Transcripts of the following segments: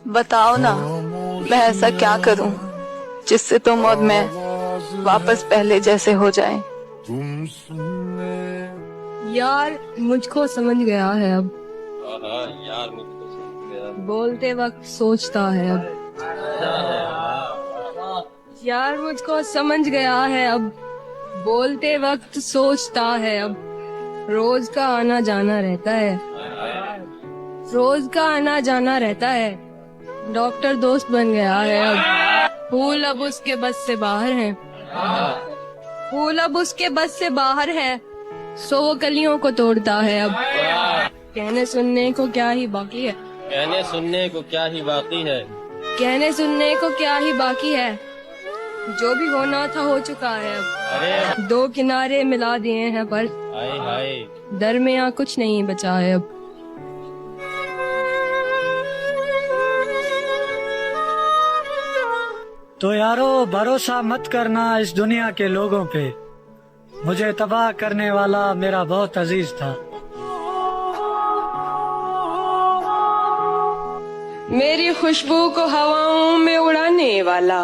बताओ ना, मैं ऐसा क्या करूं जिससे तुम और मैं वापस पहले जैसे हो जाएं। यार मुझको समझ गया है अब। यार मुझको समझ गया। बोलते वक्त सोचता है अब। यार मुझको समझ गया है अब। बोलते वक्त सोचता है अब। रोज का आना जाना रहता है। रोज का आना जाना रहता है। डॉक्टर दोस्त बन गया है अब। फूल अब उसके बस से बाहर है। फूल अब उसके बस से बाहर है। सो वो कलियों को तोड़ता है अब। कहने सुनने को क्या ही बाकी है। कहने सुनने को क्या ही बाकी है। कहने सुनने को क्या ही बाकी है। जो भी होना था हो चुका है अब। अरे दो किनारे मिला दिए हैं पर हाय हाय। दरमियाँ कुछ नहीं बचा है अब। तो यारो भरोसा मत करना इस दुनिया के लोगों पे। मुझे तबाह करने वाला मेरा बहुत अजीज था। मेरी खुशबू को हवाओं में उड़ाने वाला।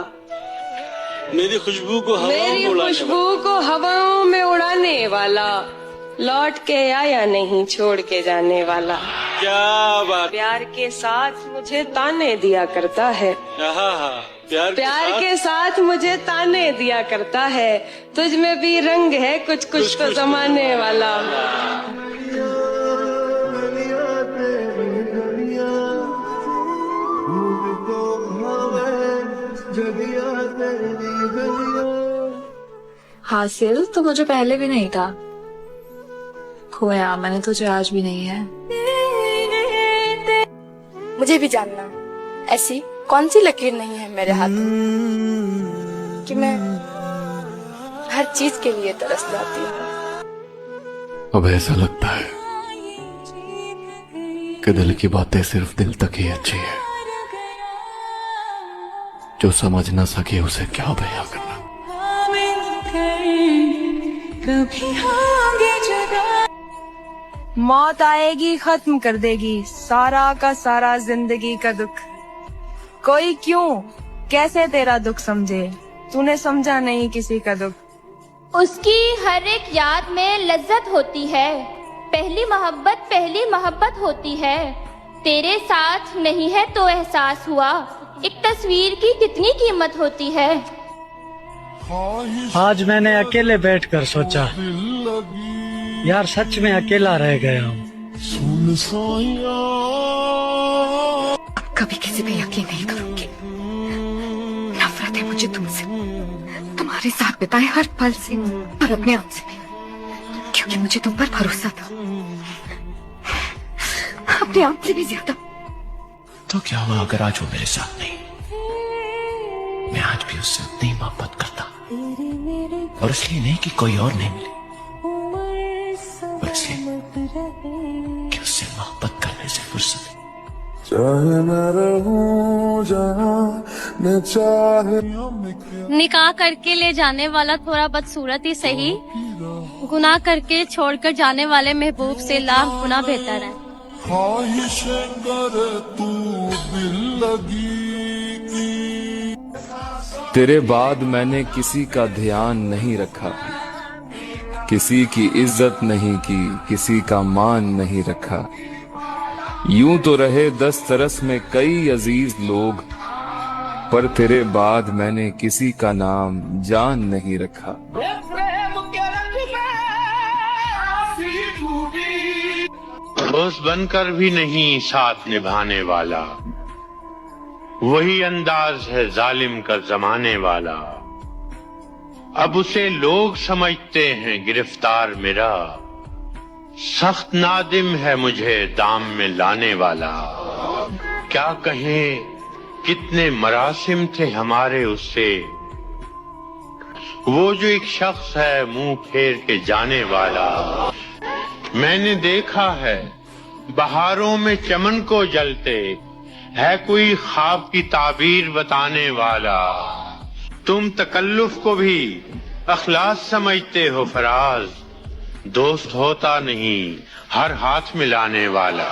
मेरी खुशबू को मेरी खुशबू को हवाओं में उड़ाने वाला। लौट के आया नहीं छोड़ के जाने वाला। क्या बात। प्यार के साथ मुझे ताने दिया करता है। प्यार के साथ मुझे ताने दिया करता है। तुझ में भी रंग है कुछ कुछ तो जमाने वाला। हासिल तो मुझे पहले भी नहीं था। खोया मैंने तुझे आज भी नहीं है। मुझे भी जानना ऐसी कौन सी लकीर नहीं है मेरे हाथ में कि मैं हर चीज के लिए तरस जाती हूँ। अब ऐसा लगता है कि दिल की बातें सिर्फ दिल तक ही अच्छी है। जो समझ ना सके उसे क्या बयां करना। मौत आएगी खत्म कर देगी सारा का सारा जिंदगी का दुख। कोई क्यों कैसे तेरा दुख समझे। तूने समझा नहीं किसी का दुख। उसकी हर एक याद में लज्जत होती है। पहली मोहब्बत होती है। तेरे साथ नहीं है तो एहसास हुआ एक तस्वीर की कितनी कीमत होती है। आज मैंने अकेले बैठकर सोचा, यार सच में अकेला रह गया हूँ। कभी किसी पे यकीन नहीं करूंगी। नफरत है मुझे तुमसे, तुम्हारे साथ बिताए हर पल से और अपने आप से भी, क्योंकि मुझे तुम पर भरोसा था अपने आप से भी ज्यादा। तो क्या हुआ अगर आज वो मेरे साथ नहीं। मैं आज भी उससे उतनी मोहब्बत करता, और इसलिए नहीं कि कोई और नहीं मिले, पर इसलिए कि उससे मोहब्बत करने से फुर्सत। चाहे मैं रहूं जहां न चाहे। निकाह करके ले जाने वाला थोड़ा बदसूरत ही सही, गुनाह करके छोड़कर जाने वाले महबूब से लाख गुना बेहतर है। ख्वाहिशें करे तू दिल लगी। तेरे बाद मैंने किसी का ध्यान नहीं रखा, किसी की इज्जत नहीं की, किसी का मान नहीं रखा। यूं तो रहे दस्तरस में कई अजीज लोग, पर तेरे बाद मैंने किसी का नाम जान नहीं रखा। दोस्त बनकर भी नहीं साथ निभाने वाला, वही अंदाज है जालिम का जमाने वाला। अब उसे लोग समझते हैं गिरफ्तार मेरा, सख्त नादिम है मुझे दाम में लाने वाला। क्या कहें कितने मरासिम थे हमारे उससे, वो जो एक शख्स है मुंह फेर के जाने वाला। मैंने देखा है बहारों में चमन को जलते, है कोई ख्वाब की ताबीर बताने वाला। तुम तकल्लुफ को भी अखलास समझते हो फराज, दोस्त होता नहीं हर हाथ मिलाने वाला।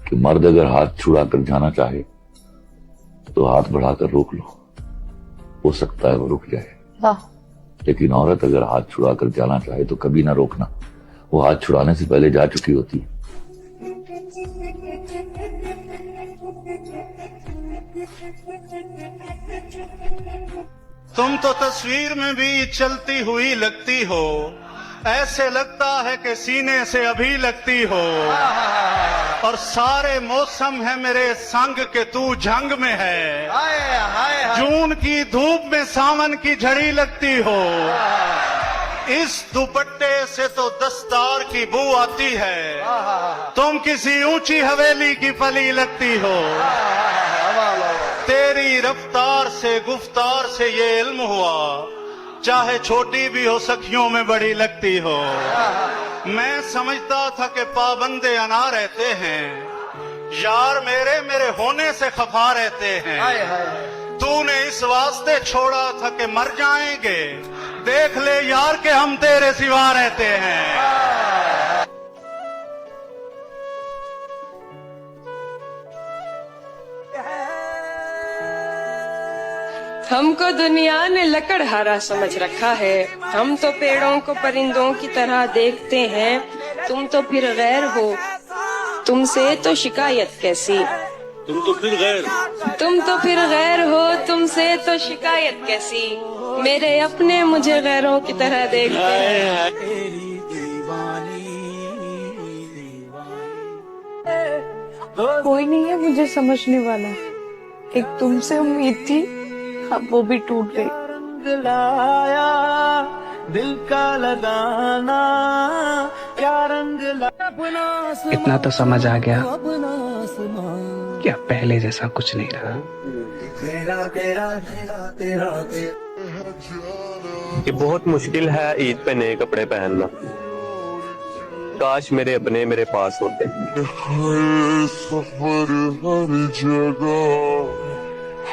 कि मर्द अगर हाथ छुड़ा कर जाना चाहे तो हाथ बढ़ाकर रोक लो, हो सकता है वो रुक जाए। लेकिन औरत अगर हाथ छुड़ा कर जाना चाहे तो कभी ना रोकना, वो हाथ छुड़ाने से पहले जा चुकी होती है। तुम तो तस्वीर में भी चलती हुई लगती हो, ऐसे लगता है कि सीने से अभी लगती हो। और सारे मौसम है मेरे संग के तू जंग में है। जून की धूप में सावन की झड़ी लगती हो। इस दुपट्टे से तो दस्तार की बू आती है। तुम किसी ऊंची हवेली की पली लगती हो। तेरी रफ्तार से गुफ्तार से ये इल्म हुआ, चाहे छोटी भी हो सखियों में बड़ी लगती हो। मैं समझता था कि पाबंदे अना रहते हैं, यार मेरे मेरे होने से खफा रहते हैं। तूने इस वास्ते छोड़ा था कि मर जाएंगे, देख ले यार के हम तेरे सिवा रहते हैं। हमको दुनिया ने लकड़हारा समझ रखा है। हम तो पेड़ों को परिंदों की तरह देखते हैं, तुम तो फिर गैर हो, तुमसे तो शिकायत कैसी। तुम तो फिर गैर हो, तुमसे तो शिकायत कैसी। मेरे अपने मुझे गैरों की तरह देखते हैं। कोई नहीं है मुझे समझने वाला। एक तुमसे उम्मीद थी, अब वो भी टूट गई। दिल का लगाना क्या रंग इतना तो समझ आ गया कि अब पहले जैसा कुछ नहीं रहा। ये बहुत मुश्किल है ईद पे नए कपड़े पहनना। काश मेरे अपने मेरे पास होते। सफर हर जगह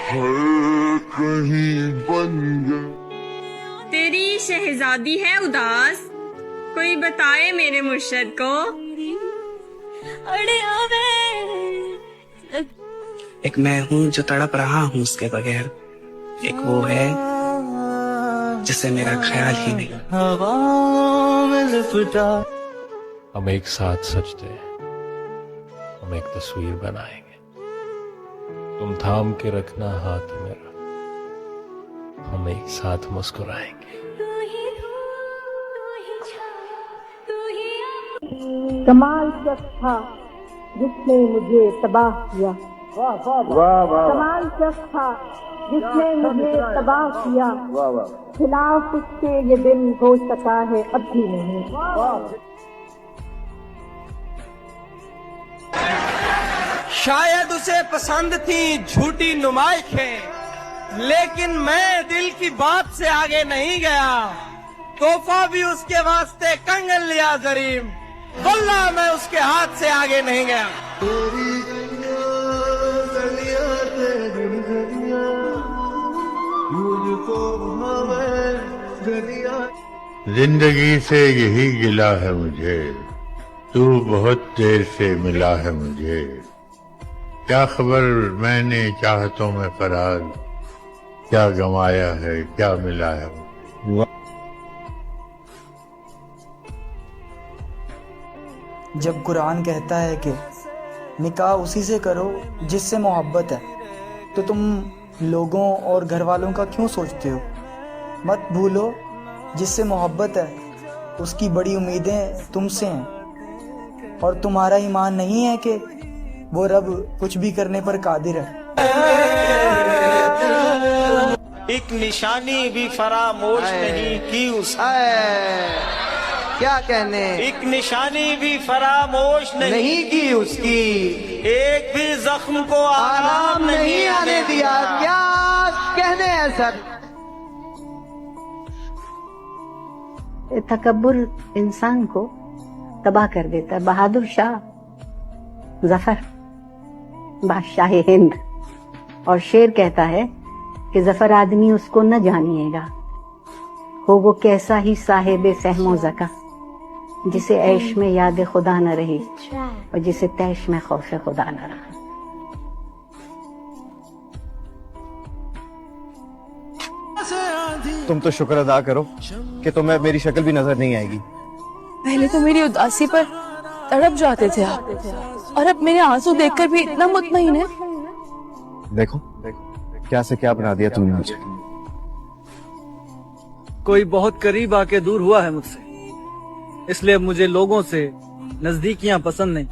हर कहीं बन गया। तेरी शहजादी है उदास, कोई बताए मेरे मुर्शद को। एक मैं हूँ जो तड़प रहा हूँ उसके बगैर, एक वो है जिसे मेरा ख्याल ही नहीं। हम एक साथ सजते हैं, हम एक तस्वीर बनाएंगे। तुम थाम के रखना हाथ मेरा, हम एक साथ मुस्कुराएंगे। कमाल शख्स था जिसने मुझे तबाह किया। कमाल शख्स था जिसने मुझे तबाह किया। खिलाफ उसके ये दिन हो सका है अब भी नहीं। शायद उसे पसंद थी झूठी नुमाइशें, लेकिन मैं दिल की बात से आगे नहीं गया। तोहफा भी उसके वास्ते कंगन लिया जरीम, वल्लाह मैं उसके हाथ से आगे नहीं गया। जिंदगी से यही गिला है मुझे, तू बहुत देर से मिला है मुझे। क्या खबर मैंने चाहतों में करार, क्या गमाया है क्या मिला है। जब कुरान कहता है कि निकाह उसी से करो जिससे मोहब्बत है, तो तुम लोगों और घर वालों का क्यों सोचते हो? मत भूलो जिससे मोहब्बत है उसकी बड़ी उम्मीदें तुमसे हैं, और तुम्हारा ईमान नहीं है कि वो रब कुछ भी करने पर कादिर है। एक निशानी भी फरामोश नहीं की उसने। क्या कहने, एक निशानी भी फरामोश नहीं की उसकी, एक भी जख्म को आराम नहीं आने दिया। क्या कहने हैं सर। तकब्बुर इंसान को तबाह कर देता है। बहादुर शाह जफर बादशाह हिंद, और शेर कहता है कि जफर आदमी उसको न जानिएगा, हो वो कैसा ही साहिब फहमो ज़का, जिसे ऐश में याद खुदा न रही और जिसे तैश में खौफ खुदा न रहा। तुम तो शुक्र अदा करो कि तुम्हें मेरी शक्ल भी नजर नहीं आएगी। पहले तो मेरी उदासी पर तड़प जाते थे आप, और अब मेरे आंसू देखकर भी इतना मुतमईन है। देखो क्या से क्या बना दिया तुमने मुझे। कोई बहुत करीब आके दूर हुआ है मुझसे, इसलिए अब मुझे लोगों से नजदीकियां पसंद नहीं।